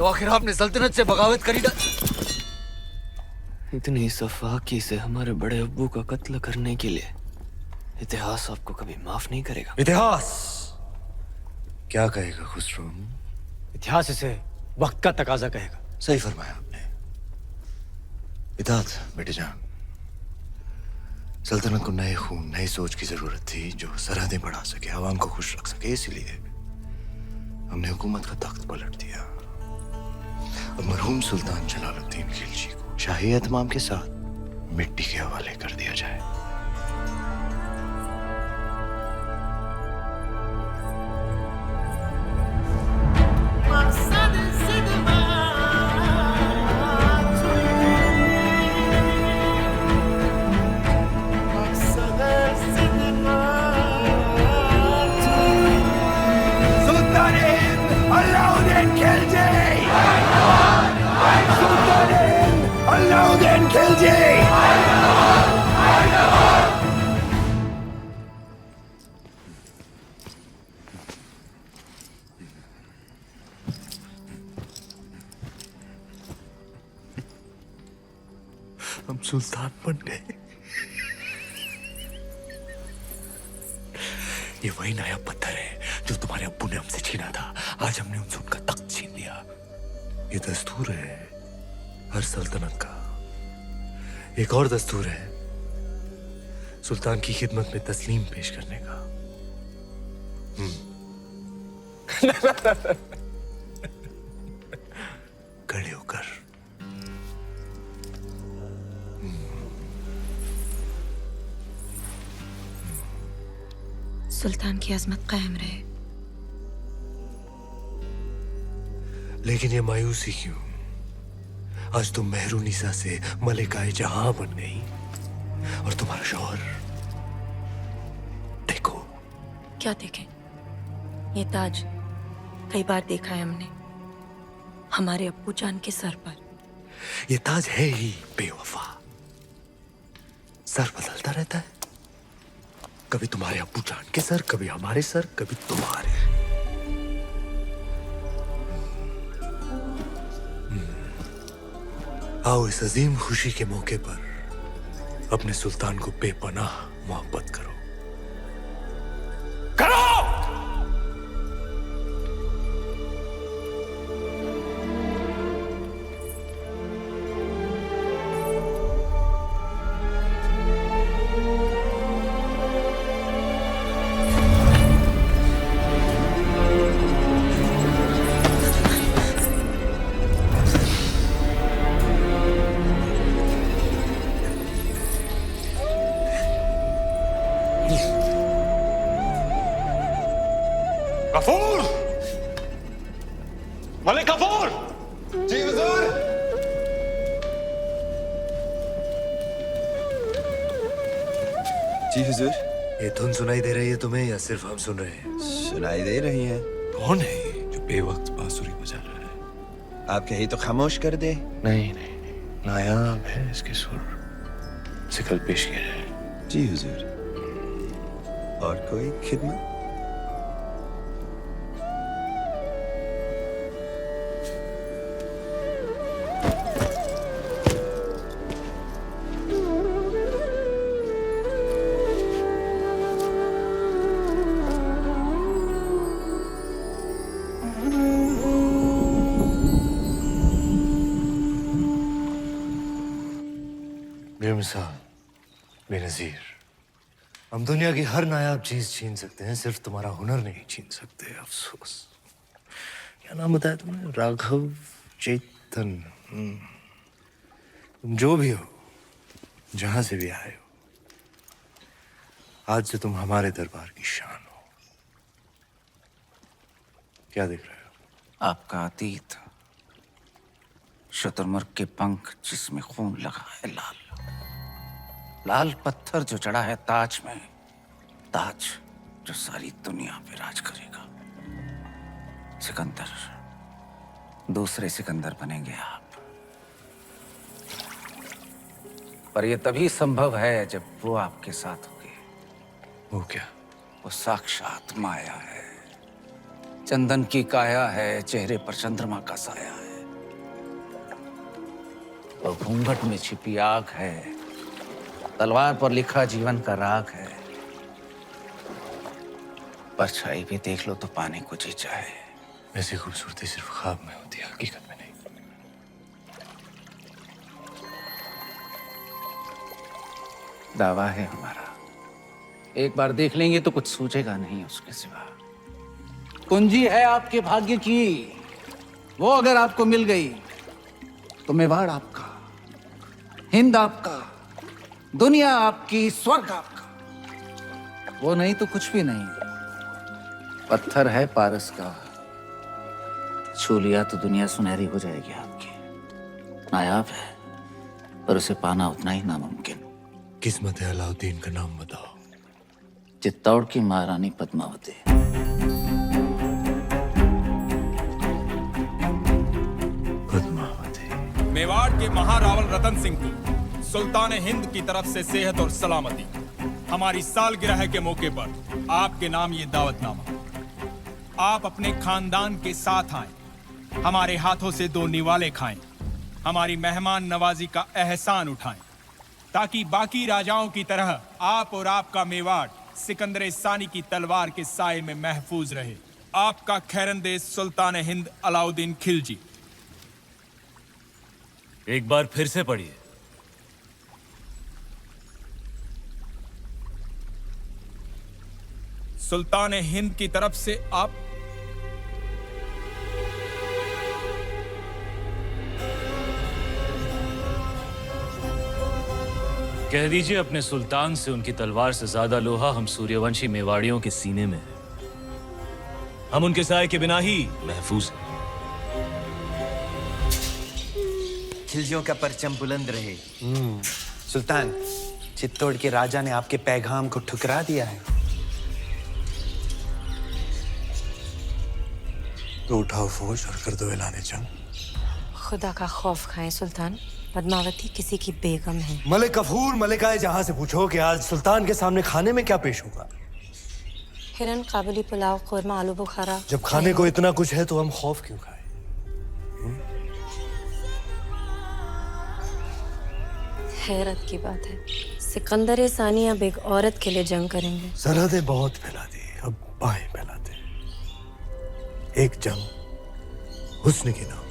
आखिर आपने सल्तनत से बगावत करी ना। इतनी सफाकी से हमारे बड़े अब्बू का कत्ल करने के लिए इतिहास आपको कभी माफ नहीं करेगा। इतिहास क्या कहेगा खुसरो? इतिहास इसे वक्त का तकाजा कहेगा। सही फरमाया आपने। इताअत बेटे जान। सल्तनत को नए खून, नई सोच की जरूरत थी जो सरहदें बढ़ा सके, आवाम को खुश रख सके। इसीलिए हमने हुकूमत का तख्त पलट दिया। अब मरहूम सुल्तान जलालुद्दीन खिलजी को शाही एहतमाम के साथ मिट्टी के हवाले कर दिया जाए। हम सुल्तान बन गए। ये वही नायाब पत्थर है जो तुम्हारे अब्बू ने हमसे छीना था। आज हमने उनसे उनका तख्त छीन लिया। ये दस्तूर है हर सल्तनत का। एक और दस्तूर है सुल्तान की खिदमत में तस्लीम पेश करने का। खड़े होकर। सुल्तान की अजमत कायम रहे। लेकिन ये मायूसी क्यों? आज तुम मेहरुनिसा से मलिकाए जहां बन गई और तुम्हारा शौहर देखो। क्या देखें? ये ताज कई बार देखा है हमने हमारे अब्बू जान के सर पर। ये ताज है ही बेवफा। सर बदलता रहता है, कभी तुम्हारे अब्बू जान के सर, कभी हमारे सर, कभी तुम्हारे। आओ इस अजीम खुशी के मौके पर अपने सुल्तान को बेपनाह मोहब्बत करो। करो! गफूर! मलिक गफूर! जी हुजूर। जी हुजूर। ये धुन सुनाई दे रही है तुम्हें या सिर्फ हम सुन रहे हैं? सुनाई दे रही है। कौन है ये जो बेवक्त बांसुरी बजा रहा है? आप कहीं तो खामोश कर दे। नहीं नहीं, नायाब है इसके सुर। से कल पेश किया जाए। जी हुजूर। और कोई खिदमत? बेमिसाल, बेनजीर। हम दुनिया की हर नायाब चीज छीन सकते हैं, सिर्फ तुम्हारा हुनर नहीं छीन सकते। अफसोस। क्या नाम बताया तुमने? राघव चेतन। तुम जो भी हो, जहां से भी आए हो, आज से तुम हमारे दरबार की शान हो। क्या देख रहे हो? आपका अतीत, शुतुरमुर्ग के पंख जिसमें खून लगा है लाल, लाल पत्थर जो चढ़ा है ताज में, ताज जो सारी दुनिया पे राज करेगा। सिकंदर, दूसरे सिकंदर बनेंगे आप। पर यह तभी संभव है जब वो आपके साथ होगी। वो क्या? वो साक्षात माया है, चंदन की काया है, चेहरे पर चंद्रमा का साया है, और घूंघट में छिपी आग है, तलवार पर लिखा जीवन का राग है। परछाई भी देख लो तो पाने को जी चाहे। ऐसी खूबसूरती सिर्फ ख्वाब में होती है, हकीकत में नहीं। दावा है हमारा, एक बार देख लेंगे तो कुछ सूझेगा नहीं उसके सिवा। कुंजी है आपके भाग्य की, वो अगर आपको मिल गई तो मेवाड़ आपका, हिंद आपका, दुनिया आपकी, स्वर्ग आपका। वो नहीं तो कुछ भी नहीं। पत्थर है पारस का, छू लिया तो दुनिया सुनहरी हो जाएगी आपकी। नायाब है पर उसे पाना उतना ही नामुमकिन। किस्मत है अलाउद्दीन का नाम बताओ। चित्तौड़ की महारानी पद्मावती। पद्मावती। मेवाड़ के महारावल रतन सिंह को सुल्तान हिंद की तरफ से सेहत और सलामती। हमारी सालगिरह के मौके पर आपके नाम ये दावतनामा। आप अपने खानदान के साथ आए, हमारे हाथों से 2 निवाले खाएं, हमारी मेहमान नवाजी का एहसान उठाएं, ताकि बाकी राजाओं की तरह आप और आपका मेवाड़ सिकंदर सानी की तलवार के साए में महफूज रहे। आपका खैरंदेश सुल्तान हिंद अलाउद्दीन खिलजी। एक बार फिर से पढ़िए। सुल्तान हिंद की तरफ से आप कह दीजिए अपने सुल्तान से उनकी तलवार से ज्यादा लोहा हम सूर्यवंशी मेवाड़ियों के सीने में है। हम उनके साए के बिना ही महफूज हैं। खिलजियों का परचम बुलंद रहे। सुल्तान, चित्तौड़ के राजा ने आपके पैगाम को ठुकरा दिया है। तो उठाओ फौज और कर दो ऐलान जंग। खुदा का खौफ खाएं सुल्तान, पद्मावती किसी की बेगम है। मलिक गफूर मलिकाए जहां से पूछो कि आज सुल्तान के सामने खाने में क्या पेश होगा। हिरन, काबुली पुलाव, कोरमा, आलू बुखारा। जब खाने को इतना कुछ है तो हम खौफ क्यों खाएं? हैरत की बात है, सिकंदर सानी अब एक औरत के लिए जंग करेंगे। सरहदें बहुत फैला दी, अब बाहें फैलाते। एक जंग हुस्न के नाम